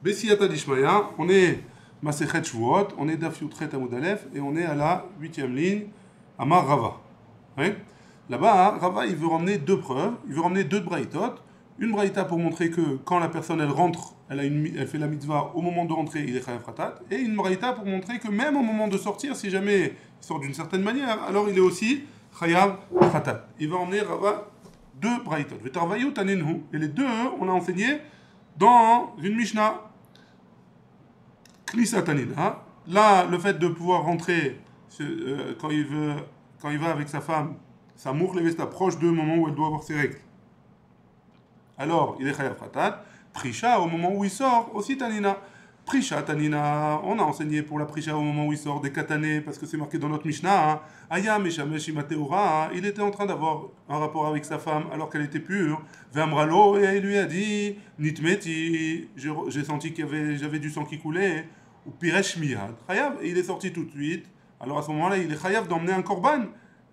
Bessiyata Dishmaya, on est Masechet Shvuot, on est Daf Yutchet Amud Aleph et on est à la 8e ligne, Amar Rava. Ouais. Là-bas, Rava il veut ramener deux preuves, il veut ramener deux braïtot. Une braïta pour montrer que quand la personne elle rentre, elle fait la mitzvah au moment de rentrer, il est chayav khatat. Et une braïta pour montrer que même au moment de sortir, si jamais il sort d'une certaine manière, alors il est aussi chayav khatat. Il va emmener Rava deux braïtot. Et les deux, on a enseigné dans une Mishnah. Knisa Tanina. Là, le fait de pouvoir rentrer quand il va avec sa femme, sa mour levesta proche du moment où elle doit avoir ses règles. Alors, il est chayav khatat. Prisha, au moment où il sort, aussi Tanina. Prisha Tanina, on a enseigné pour la Prisha au moment où il sort des katané, parce que c'est marqué dans notre Mishnah. Aya Meshamesh Imateora, il était en train d'avoir un rapport avec sa femme alors qu'elle était pure. Vamralo, et il lui a dit Nitmeti, j'ai senti j'avais du sang qui coulait. Ou Piresh Miyad, chayav, et il est sorti tout de suite. Alors à ce moment-là, il est chayav d'emmener un korban.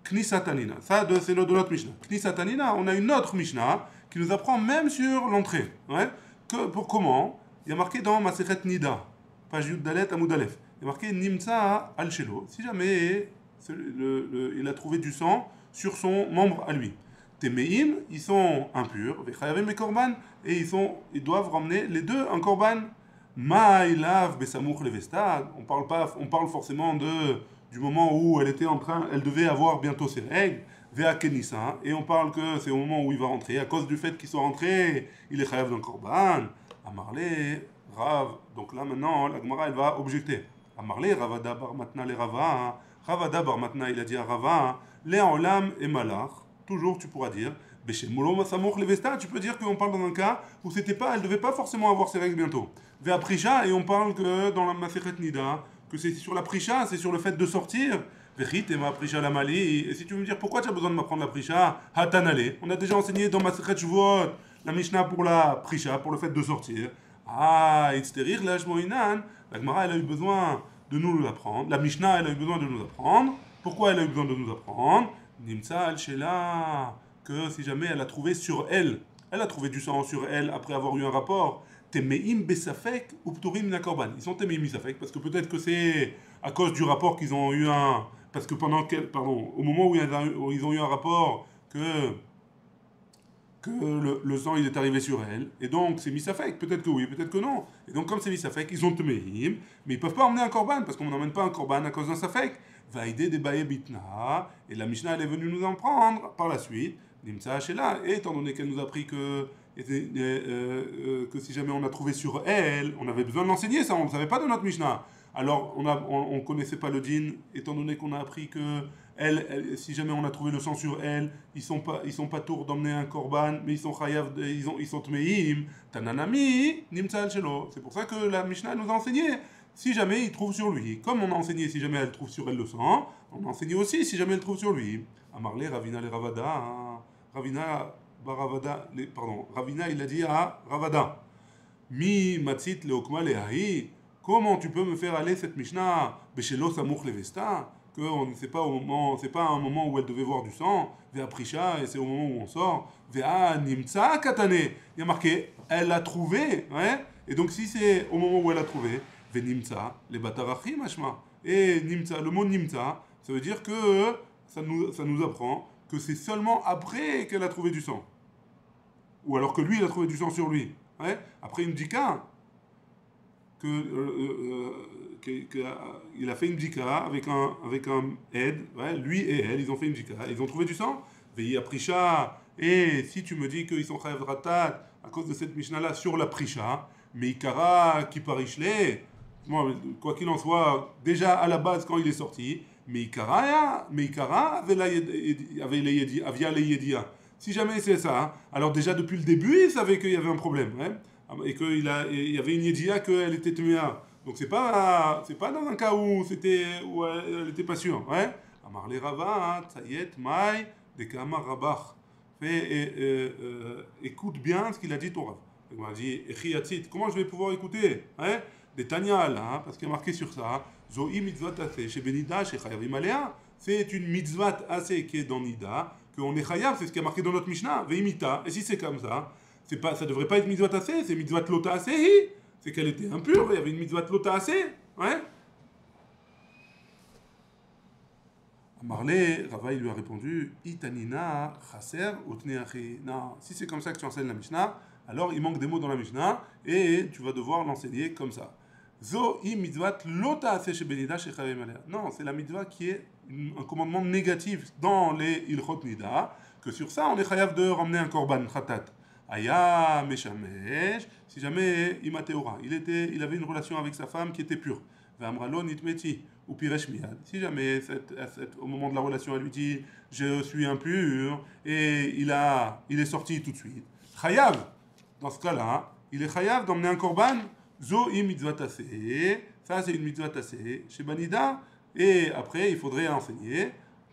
Knisa Tanina, ça c'est de notre Mishnah. Knisa Tanina, on a une autre Mishnah qui nous apprend même sur l'entrée. Ouais, pour comment il y a marqué dans Masechet Nida, page Yud Dalet Amud Aleph, il y a marqué Nimtsa al Shelo, si jamais il a trouvé du sang sur son membre à lui. Temeim, ils sont impurs, Vechayavim et Korban, et ils doivent ramener les deux un Korban. Ma'ilav Besamuch Levestad, on parle forcément du moment où elle devait avoir bientôt ses règles. Vea Kenissa, et on parle que c'est au moment où il va rentrer, à cause du fait qu'il soit rentré, il est chayav d'un korban. Amarle, Rav, donc là maintenant, la Gemara elle va objecter. Amarle, Ravada bar matna le Rava, Ravada bar matna il a dit à Rava, le olam et malach, toujours tu pourras dire, Beshemolo masamoch levesta, tu peux dire qu'on parle dans un cas où elle devait pas forcément avoir ses règles bientôt. Vea Prisha, et on parle que dans la Masechet Nida, que c'est sur la Prisha, c'est sur le fait de sortir. Vechit et ma prisha la mali. Et si tu veux me dire pourquoi tu as besoin de m'apprendre la prisha, hatanale. On a déjà enseigné dans Masechet Shvuot la Mishnah pour la prisha, pour le fait de sortir. Ah, itzterir la shmoinan. La Gemara elle a eu besoin de nous l'apprendre. La Mishnah elle a eu besoin de nous apprendre. Pourquoi elle a eu besoin de nous apprendre? Nimsa al shela. Que si jamais elle a trouvé sur elle, elle a trouvé du sang sur elle après avoir eu un rapport. Temeim besafek ou pturim nakorban. Ils sont temeim besafek parce que peut-être que c'est à cause du rapport qu'ils ont eu un. Parce que au moment où ils ont eu un rapport, que le sang il est arrivé sur elle, et donc c'est misafek, peut-être que oui, peut-être que non. Et donc comme c'est misafek, ils ont temeim, mais ils peuvent pas emmener un korban, parce qu'on n'emmène pas un korban à cause d'un safek. Vaïdé des baye bitna, et la Mishnah elle est venue nous en prendre par la suite, nimsa shela, et étant donné qu'elle nous a appris que si jamais on a trouvé sur elle, on avait besoin de l'enseigner, ça on ne savait pas de notre Mishnah. Alors on connaissait pas le din, étant donné qu'on a appris que si jamais on a trouvé le sang sur elle, ils sont pas tours d'emmener un korban, mais ils sont chayav, ils sont tmeim, tananami, nimtza al shelo. C'est pour ça que la Mishnah nous a enseigné. Si jamais il trouve sur lui, comme on a enseigné si jamais elle trouve sur elle le sang, on a enseigné aussi si jamais elle trouve sur lui. Amarle Ravina le Ravada, Ravina il a dit à Ravada, mi matzit le okma le hahi. Comment tu peux me faire aller cette Mishnah Beshelo Samuch Levesta que c'est pas un moment où elle devait voir du sang, Vea Prisha, et c'est au moment où on sort, Vea Nimtsa Katane. Il y a marqué, elle l'a trouvé, ouais. Et donc si c'est au moment où elle a trouvé, Ve Nimtsa, les Batarachim Ashma. Et Nimtsa, le mot Nimtsa, ça veut dire que ça nous apprend que c'est seulement après qu'elle a trouvé du sang. Ou alors que lui, il a trouvé du sang sur lui. Ouais. Après une dika, il a fait une dika avec un aide, ouais, lui et elle, ils ont fait une dika, ils ont trouvé du sang, veillez à prisha, et si tu me dis qu'ils sont chayav ratat à cause de cette Mishnah là sur la prisha, mais ikara qui parishle, quoi qu'il en soit, déjà à la base quand il est sorti, mais ikara avait les yedia. Si jamais c'est ça, alors déjà depuis le début il savait qu'il y avait un problème, ouais, et qu'il y avait une yedia qu'elle était tuméa. Donc c'est pas dans un cas où elle était pas sûre, ouais. Amar le Rava, Tsayet Mai de Kamar Rabach. Écoute bien ce qu'il a dit ton Rav. Il m'a dit Echiyatzit, comment je vais pouvoir écouter, hein? Des Tanya là, parce qu'il y a marqué sur ça, Zohi mitzvat assez chez Benida chez Chayavim Alea. C'est une mitzvat assez qui est dans Nida, qu'on est chayav, c'est ce qui est marqué dans notre Mishnah, Veimita. Et si c'est comme ça, ça devrait pas être mitzvat assez, c'est mitzvat lota assez. c'est qu'elle était impure, il y avait une mitzvah de l'otaassé, ouais. Amarle, Rava il lui a répondu, Itanina, chaser, utneachi. Non, si c'est comme ça que tu enseignes la Mishnah, alors il manque des mots dans la Mishnah et tu vas devoir l'enseigner comme ça. Zo i mitzvat l'otaassé chez Benida chez Chavim alea. Non, c'est la mitzvah qui est un commandement négatif dans les Ilchot Nida, que sur ça on est chayav de ramener un korban, khatat. Aya meshamesh, si jamais imateora, il avait une relation avec sa femme qui était pure. V'amralo nitmeti ou piresh miyad. Si jamais au moment de la relation elle lui dit je suis impur et il est sorti tout de suite. Chayav, dans ce cas-là, il est chayav d'emmener un korban. Zo i mitzvah tassé, ça c'est une mitzvah tassé chez Banida. Et après il faudrait enseigner.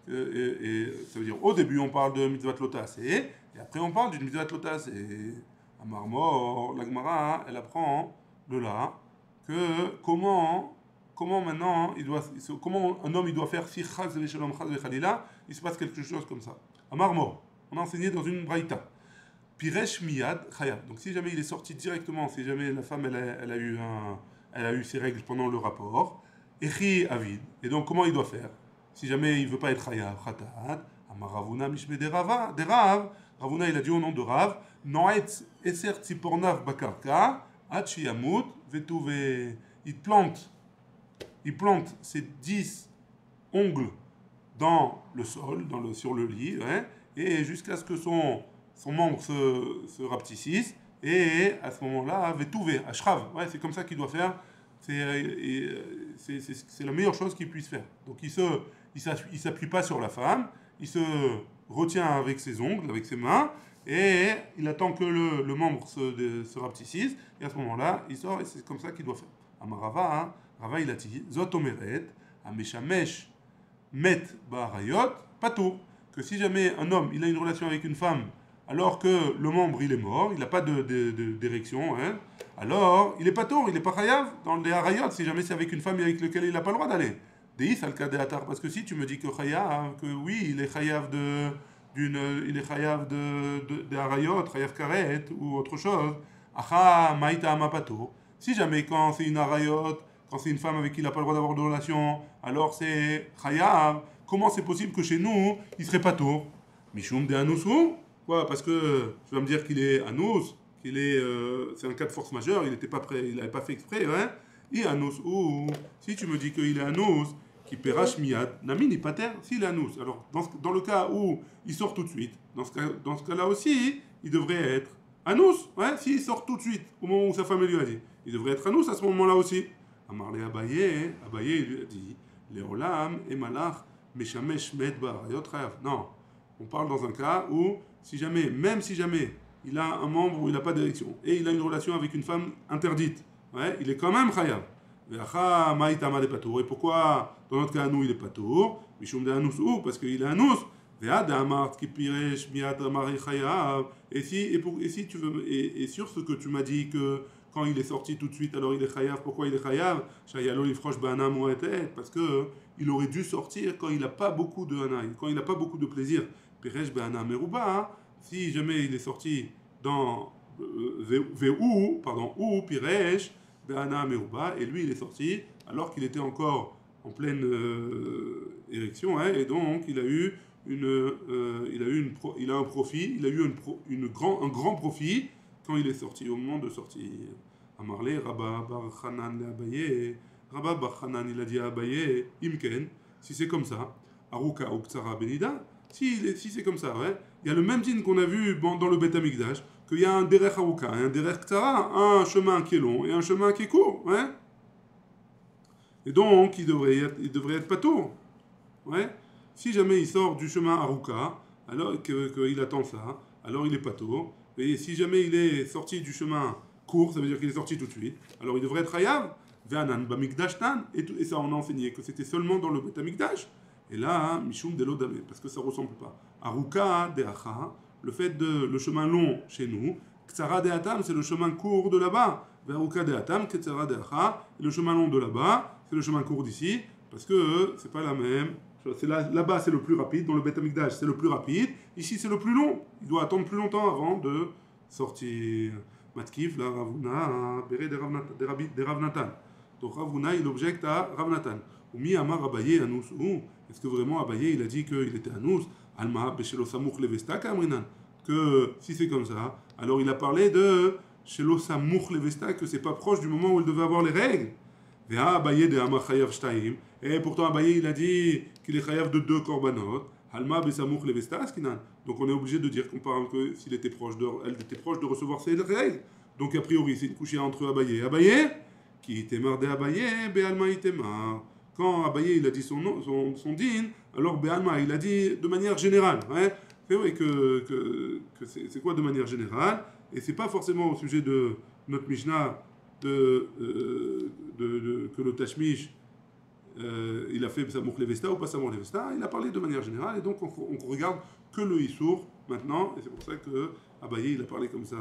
Et ça veut dire au début on parle de mitzvah lotassé et après on parle d'une mitzvah lotassé. À Marmor, la Gemara, elle apprend de là que comment maintenant comment un homme il doit faire si chaz v'shalom chaz v'chalila, il se passe quelque chose comme ça. À Marmor, on a enseigné dans une braïta. Piresh miyad chayav. Donc si jamais il est sorti directement, si jamais la femme elle a eu ses règles pendant le rapport, echi avid. Et donc comment il doit faire? Si jamais il veut pas être chayav, khatat, amaravuna mishme derav, Ravuna il a dit au nom de Rav, noetz eser tzipornav bakarka, ad shiyamut vetuve. Il plante ses 10 ongles dans le sol, sur le lit, ouais, et jusqu'à ce que son membre se rapetississe, et à ce moment-là, vetouvé, ashrav, ouais, c'est comme ça qu'il doit faire, c'est la meilleure chose qu'il puisse faire. Donc il s'appuie pas sur la femme, il se retient avec ses ongles, avec ses mains, et il attend que le membre se rapetississe, et à ce moment-là, il sort, et c'est comme ça qu'il doit faire. Amarava, hein, Rava il a dit, Zot omeret, Ameshamesh met ba'arayot, pato. Que si jamais un homme il a une relation avec une femme alors que le membre il est mort, il n'a pas d'érection, hein, alors il est pato, il n'est pas chayav dans les arayot si jamais c'est avec une femme avec laquelle il n'a pas le droit d'aller. Deis al kadeatar, parce que si tu me dis que chayav, que oui, il est chayav il est chayav de arayot, chayav karet ou autre chose, acha maïta amapato. Si jamais quand c'est une arayot, quand c'est une femme avec qui il n'a pas le droit d'avoir de relation, alors c'est chayav. Comment c'est possible que chez nous, il serait pas tôt? Mishum de anousu? Quoi? Parce que tu vas me dire qu'il est anous, c'est un cas de force majeure, il n'était pas prêt, il n'avait pas fait exprès, hein? Et anous ou si tu me dis qu'il est anous, qui perash miyad, namini pater, s'il est anous. Alors dans le cas où il sort tout de suite, dans ce cas-là aussi, il devrait être anous, ouais? S'il sort tout de suite au moment où sa femme lui a dit, il devrait être anous à ce moment-là aussi. Amarle Abaye il lui a dit, Léolam et Malach. Meshamesh med ba'arayot chayav. Non, on parle dans un cas où, même si jamais il a un membre où il n'a pas d'érection et il a une relation avec une femme interdite, ouais, il est quand même chayav. Et pourquoi dans notre cas nous il est pas tour? Mishum de anus ou parce qu'il est anus. Et sur ce que tu m'as dit que quand il est sorti tout de suite, alors il est chayav. Pourquoi il est chayav? Parce que il aurait dû sortir quand il n'a pas beaucoup de hana, quand il n'a pas beaucoup de plaisir. Piresh be'ana meruba. Si jamais il est sorti dans ou piresh be'ana meruba, et lui il est sorti alors qu'il était encore en pleine érection, hein, et donc il a eu un profit, il a eu un grand profit quand il est sorti, au moment de sortir. Amarle, Rabba Bar Hanan le Abaye, Rabba Bar Hanan il a dit à Abaye, Imken, si c'est comme ça, Aruka ou Ktsara Benida, si c'est comme ça, ouais, il y a le même din qu'on a vu dans le Bet Amikdash, qu'il y a un Derech Aruka et un Derech Ktsara, un chemin qui est long et un chemin qui est court, ouais. Et donc, il devrait être patour, ouais. Si jamais il sort du chemin Aruka, alors qu'il attend ça, alors il est patour. Et si jamais il est sorti du chemin court, ça veut dire qu'il est sorti tout de suite, alors il devrait être hayav, ve'anan bamikdash tan, et ça on a enseigné que c'était seulement dans le Bet Amikdash. Et là, mishum de l'odame, parce que ça ressemble pas. Aruka de'acha, le chemin long chez nous, ktsara de'atam, c'est le chemin court de là-bas. Ve'aruka de'atam, ktsara de'acha, le chemin long de là-bas, c'est le chemin court d'ici, parce que c'est pas la même. Là-bas c'est le plus rapide, dans le Bet Amikdash c'est le plus rapide, ici c'est le plus long, il doit attendre plus longtemps avant de sortir. Matkif la Ravuna, Béré de Rav Natan. Donc Ravuna, il objecte à Rav Natan. Ou mi Amar Abaye Anous. Est-ce que vraiment Abaye, il a dit qu'il était Anous? Alma Beshelo Samouk Levesta Kamrinan. Que si c'est comme ça, alors il a parlé de Shelo Samouk Levesta, que c'est pas proche du moment où il devait avoir les règles. Vea Abaye de Amar Chayav Shtaim. Et pourtant Abaye, il a dit qu'il est Chayav de 2 korbanot. Alma Besamouk Levesta Skinan. Donc on est obligé de dire qu'on parle que s'il était proche elle était proche de recevoir ses règles. Donc a priori, c'est une couchée entre Abaye et Abaye. Qui était marre Abaye, Be'alma itemar. Quand Abaye il a dit son din, alors Be'alma il a dit de manière générale. Ouais. C'est vrai que c'est quoi de manière générale? Et c'est pas forcément au sujet de notre Mishnah que le Tashmish il a fait Samouk Levesta ou pas Samouk Levesta. Il a parlé de manière générale et donc on regarde que le Issour maintenant. Et c'est pour ça que Abaye il a parlé comme ça.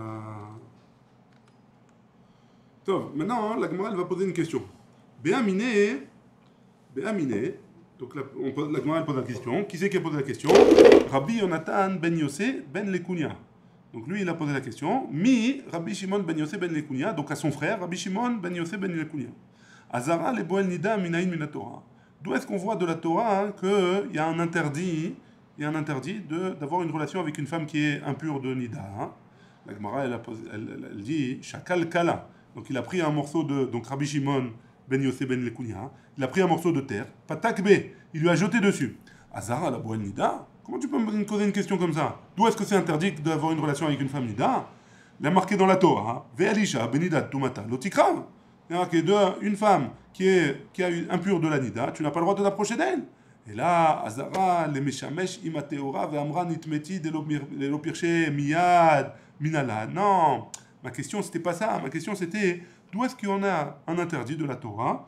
Donc, maintenant, la Gemara va poser une question. Béaminé, donc la Gemara pose la question. Qui c'est qui a posé la question? Rabbi Yonatan ben Yossé ben Lekounia. Donc lui, il a posé la question. Rabbi Shimon ben Yossé ben Lekounia, donc à son frère, Rabbi Shimon ben Yossé ben Lekounia. Azara le Boel Nida Minaïn Minatora. D'où est-ce qu'on voit de la Torah qu'il y a un interdit, d'avoir une relation avec une femme qui est impure de Nida. La Gemara, elle dit Shakal Kala. Donc il a pris un morceau de... Donc Rabbi Shimon ben Yossé ben Lekounia, il a pris un morceau de terre, patakbe, il lui a jeté dessus. Azara la Boel Nida. Comment tu peux me poser une question comme ça? D'où est-ce que c'est interdit d'avoir une relation avec une femme Nida? Il a marqué dans la Torah, Ve'alisha benidat tumata lotikrav. Il a marqué une femme qui a eu impure de la Nida, tu n'as pas le droit de t'approcher d'elle. Et là, Azara, le Meshamesh imateora ve'amra nitmeti de lo pirche miyad minala. Non, ma question c'était pas ça. Ma question c'était d'où est-ce qu'il y en a un interdit de la Torah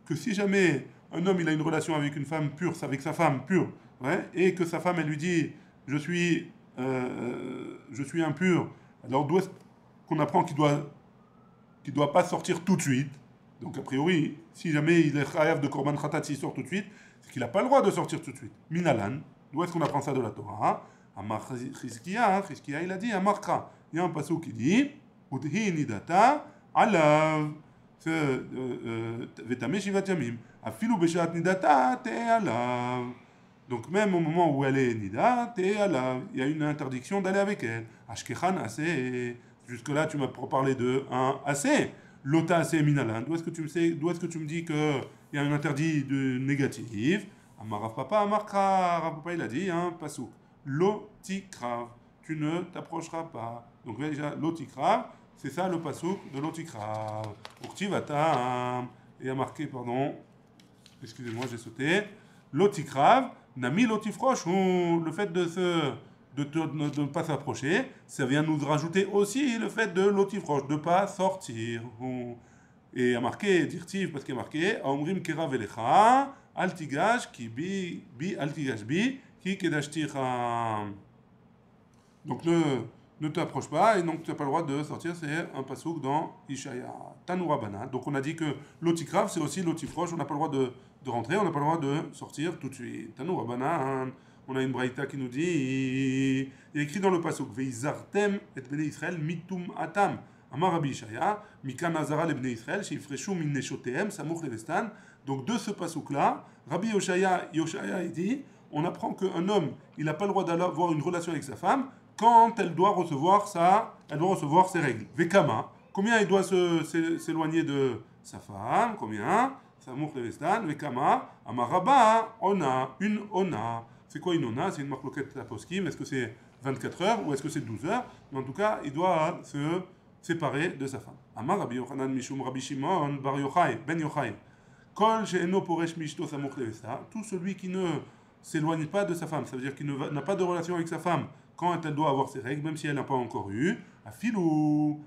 que si jamais un homme il a une relation avec une femme pure, avec sa femme pure, ouais, et que sa femme elle lui dit je suis impur, alors d'où est-ce qu'on apprend qu'il doit pas sortir tout de suite? Donc a priori, si jamais il est chayav de korban khatat s'il sort tout de suite, c'est qu'il n'a pas le droit de sortir tout de suite. Minalan, d'où est-ce qu'on apprend ça de la Torah? Amar Chizkiya, il a dit Amarkra. Il y a un passage qui dit Udhi nidata alav vetame shivat yamim afilu beshat nidata te alav. Donc même au moment où elle est nida, te alav, il y a une interdiction d'aller avec elle. Ashkechan assez. Jusque là tu m'as parlé de un assez. Lota assez minalan. D'où est-ce que tu me dis qu'il y a un interdit de négatif? Amar Rav Papa Amarkra. Rav Papa il a dit un passage. Lotikrav, tu ne t'approcheras pas. Donc déjà, lotikrav, c'est ça le pasouk de lotikrav. Urtivata, et a marqué, pardon, excusez-moi, j'ai sauté. Lotikrav, nami lotifroche, ou le fait de ne pas s'approcher, ça vient nous rajouter aussi le fait de lotifroche, de ne pas sortir. Et a marqué, dirtiv, parce qu'il y a marqué, Omrim kerav elecha, altigash, ki bi altigash bi, qui kedashticha. Donc ne t'approche pas et donc tu n'as pas le droit de sortir, c'est un pasouk dans Ishaya. Tanoura Bana. Donc on a dit que l'otikrav c'est aussi l'otifroche, on n'a pas le droit de rentrer, on n'a pas le droit de sortir tout de suite. Tanoura Bana, on a une braïta qui nous dit, il est écrit dans le pasouk, Veizartem et bnei Israël mitum atam. Amar Rabbi Ishaya, Mikan Azara le bnei Israël, sheifreshu min neshotehem, samouk levestan. Donc de ce pasouk là, Rabbi Yoshaya il dit, on apprend qu'un homme, il n'a pas le droit d'avoir une relation avec sa femme quand elle doit recevoir ses règles. Vekama, combien il doit s'éloigner de sa femme? Combien? Samouk levestan, Vekama, Amaraba, ona, une ona. C'est quoi une ona? C'est une marloquette à poskim. Est-ce que c'est 24 heures ou est-ce que c'est 12 heures? Mais en tout cas, il doit se séparer de sa femme. Amar Rabbi Yochanan Mishum Rabbi Shimon Bar Yochai, Ben Yochai. Kol she'eno poresh mishto samouk levesta. Tout celui qui ne s'éloigne pas de sa femme, ça veut dire qu'il n'a pas de relation avec sa femme quand elle doit avoir ses règles, même si elle n'a pas encore eu. Afilou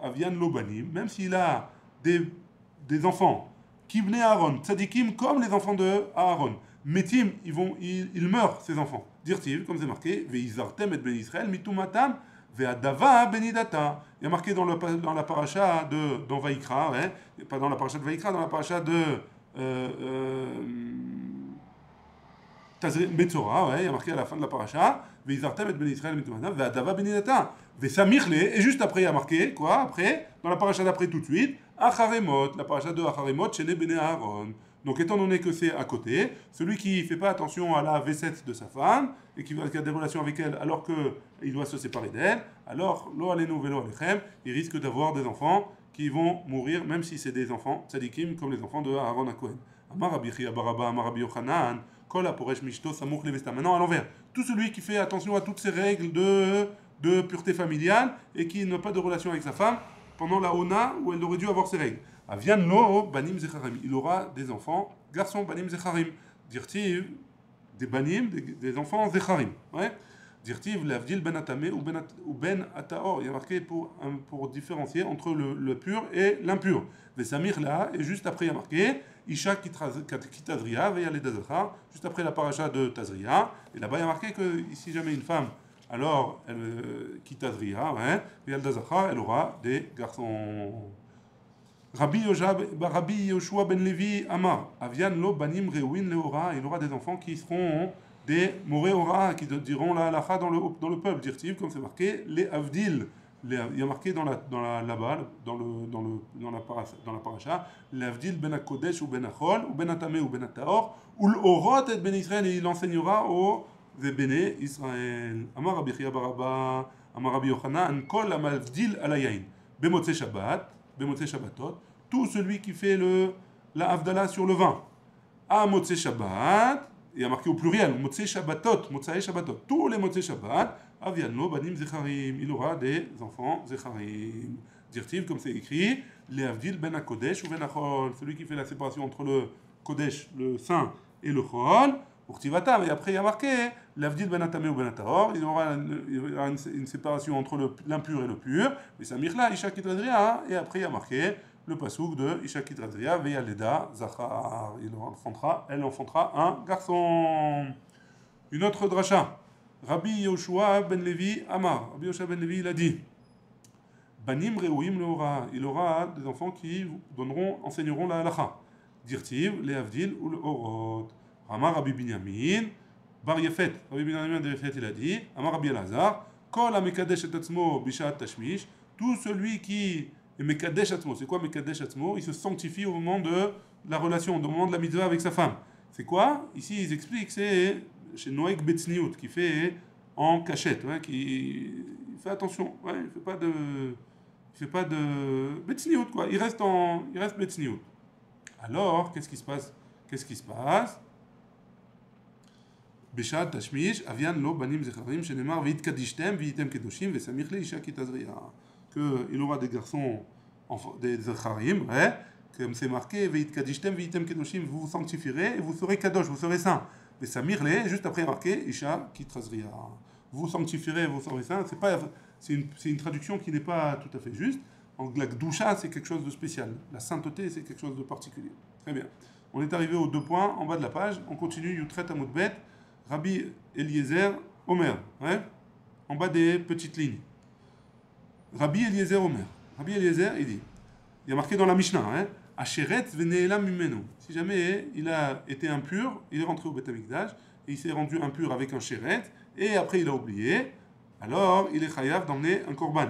avian lobanim, même s'il a des enfants qui venaient à Aaron, tzadikim comme les enfants de Aaron. Metim, ils meurent, ces enfants. Dirtiv, comme c'est marqué, veizartem et ben Israël mitumatam ve'adava benidata. Il y a marqué dans la paracha dans Vaïkra, ouais, pas dans la paracha de Vaïkra, dans la paracha de Metzora, ouais, il y a marqué à la fin de la paracha, Veizartem et Ben Israël mitumanav, Ve'adava beninata, Ve'samirle, et juste après il y a marqué, quoi, après, dans la paracha d'après tout de suite, Acharemot, la paracha de Acharemot, Shene Bene Aaron. Donc étant donné que c'est à côté, celui qui ne fait pas attention à la V7 de sa femme, et qui a des relations avec elle alors qu'il doit se séparer d'elle, alors, lo alenu velo alechem, il risque d'avoir des enfants qui vont mourir, même si c'est des enfants tzadikim, comme les enfants de Aaron à Cohen. Amar Rabbi Chia Baraba, Amar Rabbi Yochanan, Kol Aporesh Mishto Samouk Levesta. Maintenant à l'envers. Tout celui qui fait attention à toutes ces règles de pureté familiale et qui n'a pas de relation avec sa femme pendant la Ona où elle aurait dû avoir ses règles. Avian lo banim zecharim. Il aura des enfants, garçons banim zecharim. Dirtiv, des banim, des enfants zecharim. Ouais. Dirtiv, l'avdil ben atame ou ben ataor. Il y a marqué pour différencier entre le pur et l'impur. Vesamir là, et juste après il y a marqué Isha kitazria, veya le dazachar, juste après la paracha de Tazria. Et là-bas il y a marqué que si jamais une femme, alors kitazria, ouais, veya le dazachar, elle aura des garçons. Rabbi Yoshua ben Levi Amar, Avian lo banim reuin leora, il aura des enfants qui seront des moréora, qui diront la halacha dans le peuple, dirtiv, comme c'est marqué, les avdil. Il y a marqué là-bas, dans la paracha, l'avdil ben akodesh ou ben achol, ou ben atame ou ben ataor, ou l'orot et ben Israël, et il enseignera aux béné Israël. Amar Rabbi Chia Baraba, Amar Rabbi Yochanan, kol amavdil alayain, bemotze Shabbat, bemotze Shabbatot, tout celui qui fait la Havdalah sur le vin, à Motze Shabbat, il y a marqué au pluriel, Motze Shabbatot, Motzae Shabbatot, tous les Motze Shabbat, Aviano Banim Zecharim, il aura des enfants Zecharim. Dirtiv, comme c'est écrit, les Avdil Ben Kodesh ou Ben Achol, celui qui fait la séparation entre le Kodesh, le Saint, et le Chol, Urtivatam, et après il y a marqué, l'Avdil Ben Atame ou Ben Atahor, il aura une séparation entre l'impur et le pur, mais Samirla, Isha Kitradria, et après il y a marqué, le pasouk de Isha Kitradria, Veyaleda Zachar, elle enfantera un garçon. Une autre dracha. Rabbi Yoshua ben Levi Amar. Rabbi Yoshua ben Levi il a dit Banim Reuim Leora. Il aura des enfants qui enseigneront la halacha. Dirtiv, le Avdil ou le Orot. Amar Rabbi Binyamin Bar Yefet. Rabbi Binyamin de Yefet il a dit Amar Rabbi Elazar Kol HaMekadesh et Atzmo Bishat Tashmish. Tout celui qui est Mekadesh Atzmo. C'est quoi Mekadesh Atzmo? Il se sanctifie au moment de la relation, au moment de la mitzvah avec sa femme. C'est quoi? Ici ils expliquent c'est chez Noek Betzniut, qui fait en cachette, ouais, qui fait attention, ouais, il fait pas de Betzniut, quoi, il reste Betzniut. Alors, qu'est-ce qui se passe? Beshat Tashmish, Avian lo banim zecharim, shenemar veit kadishtem, veitem kedoshim, vesamich le isha kitazria. Il aura des garçons, des zecharim, ouais, comme c'est marqué, veit kadishtem, veitem kedoshim, vous vous sanctifierez et vous serez kadosh, vous serez saints. Mais Samir l'est, juste après marqué, Isha Kitrazria. Vous sanctifierez, vous serez saints. C'est une traduction qui n'est pas tout à fait juste. En la Gdusha, c'est quelque chose de spécial. La sainteté, c'est quelque chose de particulier. Très bien. On est arrivé aux 2 points en bas de la page. On continue Yutret Amudbet, Rabbi Eliezer Omer. Ouais, en bas des petites lignes. Rabbi Eliezer Omer. Rabbi Eliezer, il y a marqué dans la Mishnah, hein, Asheret veneelam mimenu. Si jamais il a été impur, il est rentré au Beth Amikdash et il s'est rendu impur avec un sheret et après il a oublié, alors il est chayav d'emmener un korban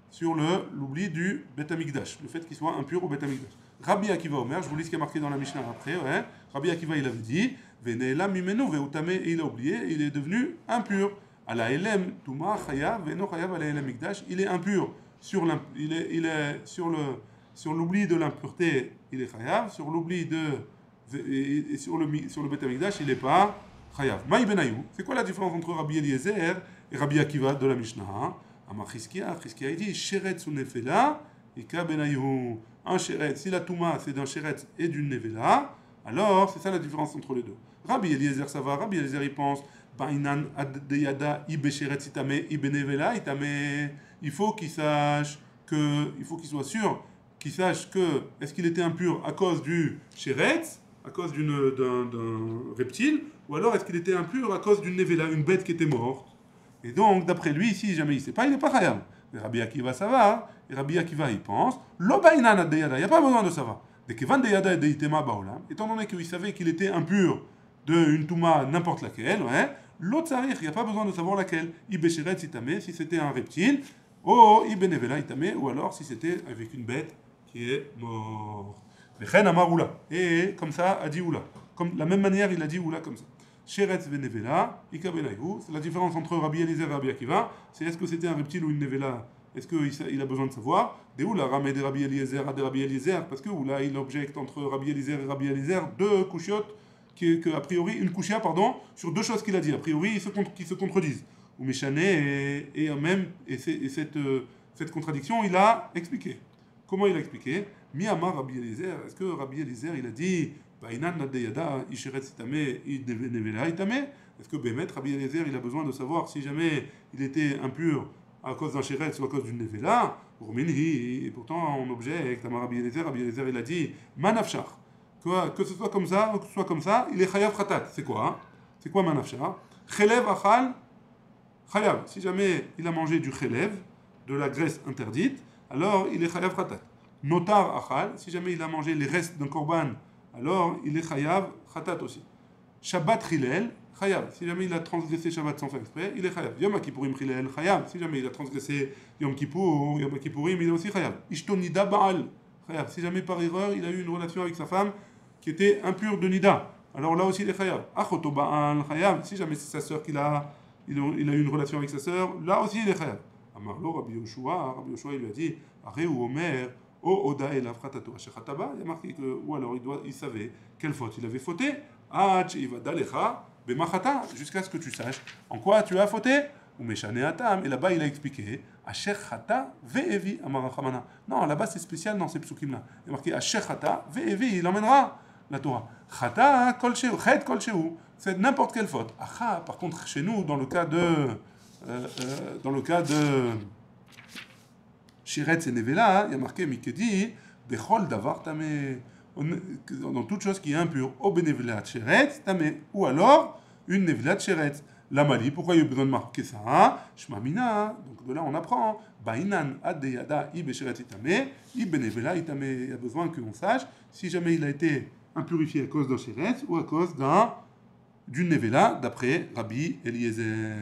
sur l'oubli du Beth Amikdash, le fait qu'il soit impur au Beth Amikdash. Rabbi Akiva Omer, je vous lis ce qui est marqué dans la Mishnah après, ouais. Rabbi Akiva il avait dit veneelam mimenu veutame et il a oublié, et il est devenu impur. Ala elem tuma chayav veno chayav ala elem mikdash, il est impur sur l'oubli de l'impureté, il est chayav. Sur l'oubli sur le Beth Amikdash, il n'est pas chayav. Maï benayou. C'est quoi la différence entre Rabbi Eliezer et Rabbi Akiva de la Mishnah? Amar Chizkia il dit sheret su nefela ika benayou. Un sheret, si la touma c'est d'un sheret et d'une nevela, alors c'est ça la différence entre les deux. Rabbi Eliezer ça va, Rabbi Eliezer il pense bainan ad deyada ibe sheret itame ibe nevela itame. Il faut qu'il sache il faut qu'il soit sûr, qu'il sache que est-ce qu'il était impur à cause du shéretz, à cause d'un reptile, ou alors est-ce qu'il était impur à cause d'une nevela, une bête qui était morte. Et donc, d'après lui, si jamais il ne sait pas, il n'est pas chayav. Mais Rabbi Akiva, ça va. Et Rabbi Akiva, il pense, lo bainan ad deyada, il n'y a pas besoin de savoir. Dès que van deyada et deitema baolam, étant donné qu'il savait qu'il était impur d'une touma n'importe laquelle, ouais, l'autre il n'y a pas besoin de savoir laquelle. Ibesheret itame, si c'était un reptile, ou ibenevela itame, ou alors si c'était avec une bête qui est morte. Et comme ça a dit Oula. Comme la même manière, il a dit Oula comme ça. Sheretz venevela, ikabenayu. C'est la différence entre Rabbi Eliezer et Rabbi Akiva. C'est est-ce que c'était un reptile ou une nevela? Est-ce qu'il a besoin de savoir? Des Oula ramé de Rabbi Eliezer à de Rabbi Eliezer. Parce que Oula, il objecte entre Rabbi Eliezer et Rabbi Eliezer deux couchiotes, a priori, une couchia, pardon, sur deux choses qu'il a dit. A priori, qui se contredisent. Ou Méchané et cette contradiction, il a expliqué. Comment il a expliqué? Miyama Rabbi Eliezer. Est-ce que Rabbi Eliezer, il a dit est-ce que Bémet, Rabbi Eliezer, il a besoin de savoir si jamais il était impur à cause d'un chéret ou à cause d'une nevela? Et pourtant, on objecte à Rabbi Eliezer, il a dit Manafshar. Que ce soit comme ça, ou que ce soit comme ça, il est chayav khatat. C'est quoi? Hein? C'est quoi Manafshar? Chelev achal chayav. Si jamais il a mangé du chelev, de la graisse interdite, alors il est chayav khatat. Notar achal, si jamais il a mangé les restes d'un korban, alors il est chayav khatat aussi. Shabbat chilel, chayav. Si jamais il a transgressé Shabbat sans faire exprès, il est chayav. Yom Kippourim chilel, chayav. Si jamais il a transgressé Yom Kippourim, il est aussi chayav. Ishto nida ba'al, chayav. Si jamais par erreur il a eu une relation avec sa femme qui était impure de nida, alors là aussi il est chayav. Achoto ba'al, chayav. Si jamais c'est sa sœur il a eu une relation avec sa sœur, là aussi il est chayav. Amarlo Rabbi Yoshua il lui a dit, Areu Omer. Oh, Oda et la fratato Shechataba, il y a marqué que, ou alors il savait quelle faute il avait fauté, jusqu'à ce que tu saches en quoi tu as fauté, ou Meshane Atam, et là-bas il a expliqué, Ashechata ve'evi amarachamana. Non, là-bas c'est spécial dans ces psukim-là. Il y a marqué Ashechata ve'evi, il emmènera la Torah. Chata kol shehu, chet kol shehu, c'est n'importe quelle faute. Acha, par contre, chez nous, dans le cas de Shiretz et Nevela, il y a marqué Mikedi, Bechol Davar Tamé, dans toute chose qui est impure, au Benevelat Shiretz Tamé, ou alors une Nevelat Shiretz. La Mali, pourquoi il y a besoin de marquer ça? Shmamina, donc de là on apprend, Bainan Adeyada I Beshiretz Tamé, I Benevela Tamé. Il y a besoin qu'on sache si jamais il a été impurifié à cause d'un Shiretz ou à cause d'une Nevela, d'après Rabbi Eliezer.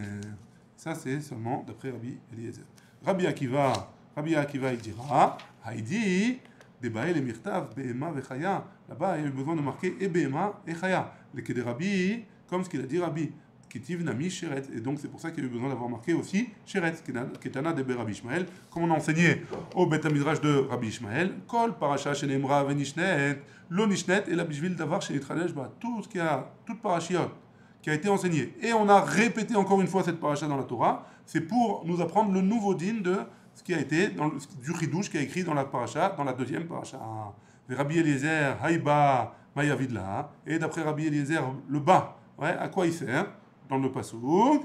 Ça c'est seulement d'après Rabbi Eliezer. Rabbi Akiva il dira, Haïdi, Debae le Mirtav, Behema Vechaya. Là-bas, il y a eu besoin de marquer et Behema et Chaya. Le Kede Rabbi, comme ce qu'il a dit Rabbi, Kitiv Nami Sheret. Et donc, c'est pour ça qu'il y a eu besoin d'avoir marqué aussi Sheret, Ketana de Rabbi Ishmael, comme on a enseigné au Bet Midrash de Rabbi Ishmael, Kol Parasha Shenemra Venishnet, Lo Nishnet, et la Bishvil Davar chez Yitranesh, toute parashiot qui a été enseignée. Et on a répété encore une fois cette parasha dans la Torah, c'est pour nous apprendre le nouveau din de ce qui a été du Chidouche qui a écrit dans la paracha, dans la deuxième paracha. Rabbi Eliezer, Haïba, Mayavidla, et d'après Rabbi Eliezer, le bas, ouais, à quoi il sert? Dans le pasouk,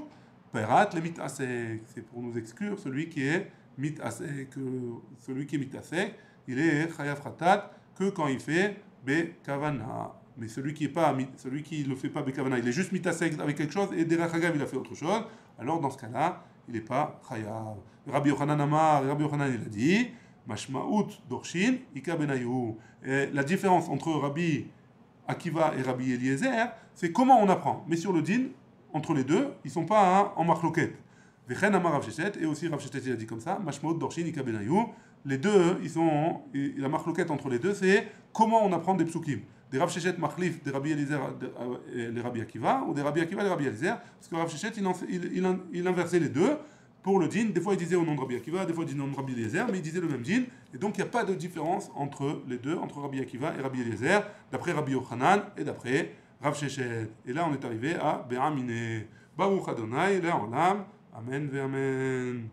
Perat le mitasek, c'est pour nous exclure celui qui est mitasek, il est chayav khatat que quand il fait bekavana. Mais celui qui ne le fait pas bekavana, il est juste mitasek avec quelque chose et derech hagav il a fait autre chose, alors dans ce cas-là, il n'est pas chayav. Rabbi Yochanan Amar, Rabbi Yochanan il a dit, Mashmaout Dorshin, Ika Benayu. La différence entre Rabbi Akiva et Rabbi Eliezer, c'est comment on apprend. Mais sur le din, entre les deux, ils ne sont pas en marloquette. Vechen Amar Rav Sheshet, et aussi Rav Sheshet il a dit comme ça, Mashmaout Dorshin, Ika Benayu. Les deux, la marloquette entre les deux, c'est comment on apprend des psukim. Des Rav Sheshet Machlif, des Rabbi Eliezer, les Rabbi Akiva, ou des Rabbi Akiva, les Rabbi Eliezer, parce que Rav Sheshet, il inversait les deux. Pour le din, des fois il disait au nom de Rabbi Akiva, des fois il disait au nom de Rabbi Eliezer, mais il disait le même din, et donc il n'y a pas de différence entre les deux, entre Rabbi Akiva et Rabbi Eliezer, d'après Rabbi Yochanan et d'après Rav Sheshet. Et là on est arrivé à Be'amine. Baruch Adonai, Le'olam, Amen ve Amen.